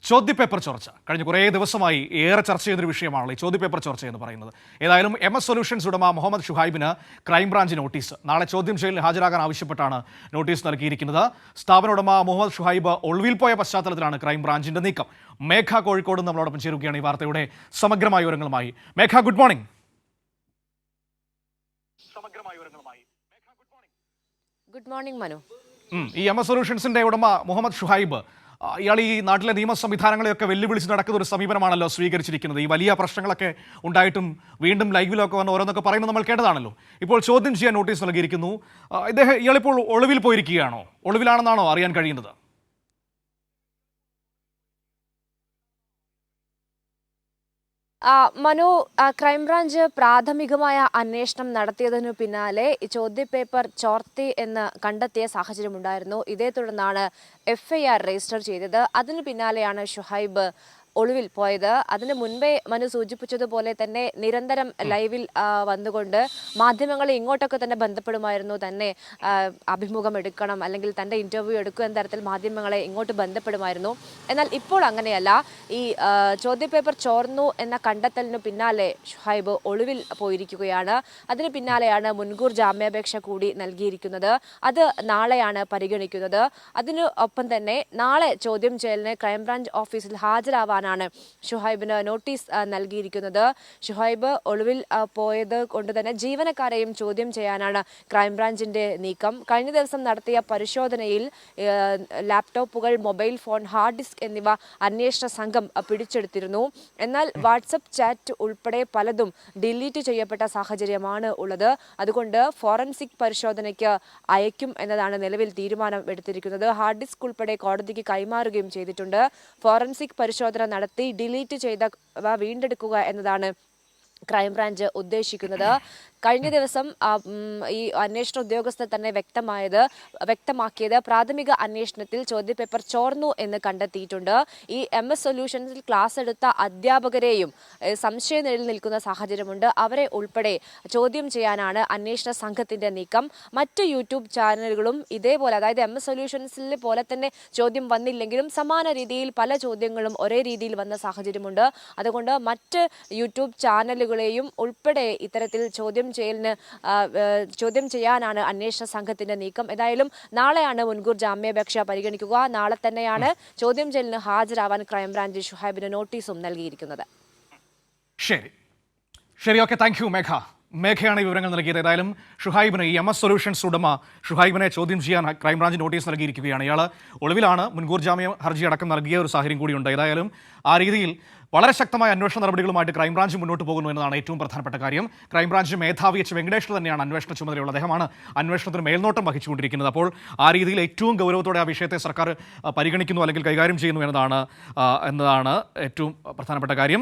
ചോദ്യപേപ്പർ ചോർച്ച കഴിഞ്ഞ കുറേ ദിവസമായി ഏറെ ചർച്ച ചെയ്തൊരു വിഷയമാണല്ലോ ഈ ചോദ്യപേപ്പർ ചോർച്ച എന്ന് പറയുന്നത്. ഏതായാലും MS സൊല്യൂഷൻസ് ഉടമ മുഹമ്മദ് ഷുഹൈബിന് ക്രൈംബ്രാഞ്ച് നോട്ടീസ്. നാളെ ചോദ്യം ചെയ്യലിന് ഹാജരാകാൻ ആവശ്യപ്പെട്ടാണ് നോട്ടീസ് നൽകിയിരിക്കുന്നത്. സ്ഥാപന ഉടമ മുഹമ്മദ് ഷുഹൈബ് ഒളിവിൽ പോയ പശ്ചാത്തലത്തിലാണ് ക്രൈംബ്രാഞ്ചിന്റെ നീക്കം. മേഘ കോഴിക്കോട് നമ്മളോടൊപ്പം ചേരുകയാണ് ഈ വാർത്തയുടെ സമഗ്രമായ വിവരങ്ങളുമായി. Megha, good morning. Good morning Manu. ഈ MS സൊല്യൂഷൻസിന്റെ ഉടമ മുഹമ്മദ് ഷുഹൈബ് ഇയാൾ ഈ നാട്ടിലെ നിയമ സംവിധാനങ്ങളെയൊക്കെ വെല്ലുവിളിച്ച് നടക്കുന്ന ഒരു സമീപനമാണല്ലോ സ്വീകരിച്ചിരിക്കുന്നത്. ഈ വലിയ പ്രശ്നങ്ങളൊക്കെ ഉണ്ടായിട്ടും വീണ്ടും ലൈവിലൊക്കെ വന്ന് ഓരോന്നൊക്കെ പറയുന്നത് നമ്മൾ കേട്ടതാണല്ലോ. ഇപ്പോൾ ചോദ്യം ചെയ്യാൻ നോട്ടീസ് നൽകിയിരിക്കുന്നു. ഇയാളിപ്പോൾ ഒളിവിൽ പോയിരിക്കുകയാണോ? ഒളിവിലാണെന്നാണോ അറിയാൻ കഴിയുന്നത്? മനു, ക്രൈംബ്രാഞ്ച് പ്രാഥമികമായ അന്വേഷണം നടത്തിയതിനു പിന്നാലെ ചോദ്യപേപ്പർ ചോർത്തി എന്ന് കണ്ടെത്തിയ സാഹചര്യമുണ്ടായിരുന്നു. ഇതേ തുടർന്നാണ് FIR രജിസ്റ്റർ ചെയ്തത്. അതിനു പിന്നാലെയാണ് ഷുഹൈബ് ഒളിവിൽ പോയത്. അതിന് മുൻപേ മനു സൂചിപ്പിച്ചതുപോലെ തന്നെ നിരന്തരം ലൈവിൽ വന്നുകൊണ്ട് മാധ്യമങ്ങളെ ഇങ്ങോട്ടൊക്കെ തന്നെ ബന്ധപ്പെടുമായിരുന്നു. തന്നെ അഭിമുഖം എടുക്കണം അല്ലെങ്കിൽ തൻ്റെ ഇൻ്റർവ്യൂ എടുക്കുക എന്ന തരത്തിൽ മാധ്യമങ്ങളെ ഇങ്ങോട്ട് ബന്ധപ്പെടുമായിരുന്നു. എന്നാൽ ഇപ്പോൾ അങ്ങനെയല്ല. ഈ ചോദ്യപേപ്പർ ചോർന്നു എന്ന കണ്ടെത്തലിനു പിന്നാലെ ഷുഹൈബ് ഒളിവിൽ പോയിരിക്കുകയാണ്. അതിന് പിന്നാലെയാണ് മുൻകൂർ ജാമ്യാപേക്ഷ കൂടി നൽകിയിരിക്കുന്നത്. അത് നാളെയാണ് പരിഗണിക്കുന്നത്. അതിനു ഒപ്പം തന്നെ നാളെ ചോദ്യം ചെയ്യലിന് ക്രൈംബ്രാഞ്ച് ഓഫീസിൽ ഹാജരാവാൻ ഷുഹൈബിന് നോട്ടീസ് നൽകിയിരിക്കുന്നത്. ഷുഹൈബ് ഒളിവിൽ പോയത് കൊണ്ട് തന്നെ ജീവനക്കാരെയും ചോദ്യം ചെയ്യാനാണ് ക്രൈംബ്രാഞ്ചിന്റെ നീക്കം. കഴിഞ്ഞ ദിവസം നടത്തിയ പരിശോധനയിൽ ലാപ്ടോപ്പുകൾ, മൊബൈൽ ഫോൺ, ഹാർഡ് ഡിസ്ക് എന്നിവ അന്വേഷണ സംഘം പിടിച്ചെടുത്തിരുന്നു. എന്നാൽ വാട്സപ്പ് ചാറ്റ് ഉൾപ്പെടെ പലതും ഡിലീറ്റ് ചെയ്യപ്പെട്ട സാഹചര്യമാണ് ഉള്ളത്. അതുകൊണ്ട് ഫോറൻസിക് പരിശോധനയ്ക്ക് അയക്കും എന്നതാണ് നിലവിൽ തീരുമാനം എടുത്തിരിക്കുന്നത്. ഹാർഡ് ഡിസ്ക് ഉൾപ്പെടെ കോടതിക്ക് കൈമാറുകയും ചെയ്തിട്ടുണ്ട്. ഫോറൻസിക് പരിശോധന നടത്തി ഡിലീറ്റ് ചെയ്തവ വീണ്ടെടുക്കുക എന്നതാണ് ക്രൈംബ്രാഞ്ച് ഉദ്ദേശിക്കുന്നത്. കഴിഞ്ഞ ദിവസം ഈ അന്വേഷണ ഉദ്യോഗസ്ഥർ തന്നെ വ്യക്തമാക്കിയത് പ്രാഥമിക അന്വേഷണത്തിൽ ചോദ്യപേപ്പർ ചോർന്നു എന്ന് കണ്ടെത്തിയിട്ടുണ്ട്. ഈ MS സൊല്യൂഷൻസിൽ ക്ലാസ് എടുത്ത അധ്യാപകരെയും സംശയനിഴലിൽ നിൽക്കുന്ന സാഹചര്യമുണ്ട്. അവരെ ഉൾപ്പെടെ ചോദ്യം ചെയ്യാനാണ് അന്വേഷണ സംഘത്തിന്റെ നീക്കം. മറ്റ് യൂട്യൂബ് ചാനലുകളും ഇതേപോലെ, അതായത് MS സൊല്യൂഷൻസിൽ പോലെ തന്നെ ചോദ്യം വന്നില്ലെങ്കിലും സമാന രീതിയിൽ പല ചോദ്യങ്ങളും ഒരേ രീതിയിൽ വന്ന സാഹചര്യമുണ്ട്. അതുകൊണ്ട് മറ്റ് യൂട്യൂബ് ചാനലുകളെയും ഉൾപ്പെടെ ഇത്തരത്തിൽ ചോദ്യം ചെയ്യാനാണ് അന്വേഷണ സംഘത്തിന്റെ നീക്കം. ഏതായാലും നാളെയാണ് മുൻകൂർ ജാമ്യാപേക്ഷ പരിഗണിക്കുക. നാളെ തന്നെയാണ് ചോദ്യം ചെയ്യലിന് ഹാജരാവാൻ ക്രൈംബ്രാഞ്ച് ഷുഹൈബിന് നോട്ടീസും നൽകിയിരിക്കുന്നത്. ശരി, ഓക്കെ, താങ്ക് യു മേഘ. മേഘയാണ് ഈ വിവരങ്ങൾ നൽകിയത്. ഏതായാലും ഷുഹൈബിന്, ഈ MS സൊല്യൂഷൻസ് ഉടമ ഷുഹൈബിനെ ചോദ്യം ചെയ്യാൻ ക്രൈംബ്രാഞ്ച് നോട്ടീസ് നൽകിയിരിക്കുകയാണ്. ഇയാൾ ഒളിവിലാണ്. മുൻകൂർ ജാമ്യ ഹർജി അടക്കം നൽകിയ ഒരു സാഹചര്യം കൂടിയുണ്ട്. ഏതായാലും ആ രീതിയിൽ വളരെ ശക്തമായ അന്വേഷണ നടപടികളുമായിട്ട് ക്രൈംബ്രാഞ്ച് മുന്നോട്ട് പോകുന്നു എന്നതാണ് ഏറ്റവും പ്രധാനപ്പെട്ട കാര്യം. ക്രൈംബ്രാഞ്ച് മേധാവി H. വെങ്കടേഷ് തന്നെയാണ് അന്വേഷണ ചുമതലയുള്ള. അദ്ദേഹമാണ് അന്വേഷണത്തിന് മേൽനോട്ടം വഹിച്ചുകൊണ്ടിരിക്കുന്നത്. അപ്പോൾ ആ രീതിയിൽ ഏറ്റവും ഗൗരവത്തോടെ ആ വിഷയത്തെ സർക്കാർ പരിഗണിക്കുന്നു അല്ലെങ്കിൽ കൈകാര്യം ചെയ്യുന്നു എന്നതാണ് ഏറ്റവും പ്രധാനപ്പെട്ട കാര്യം.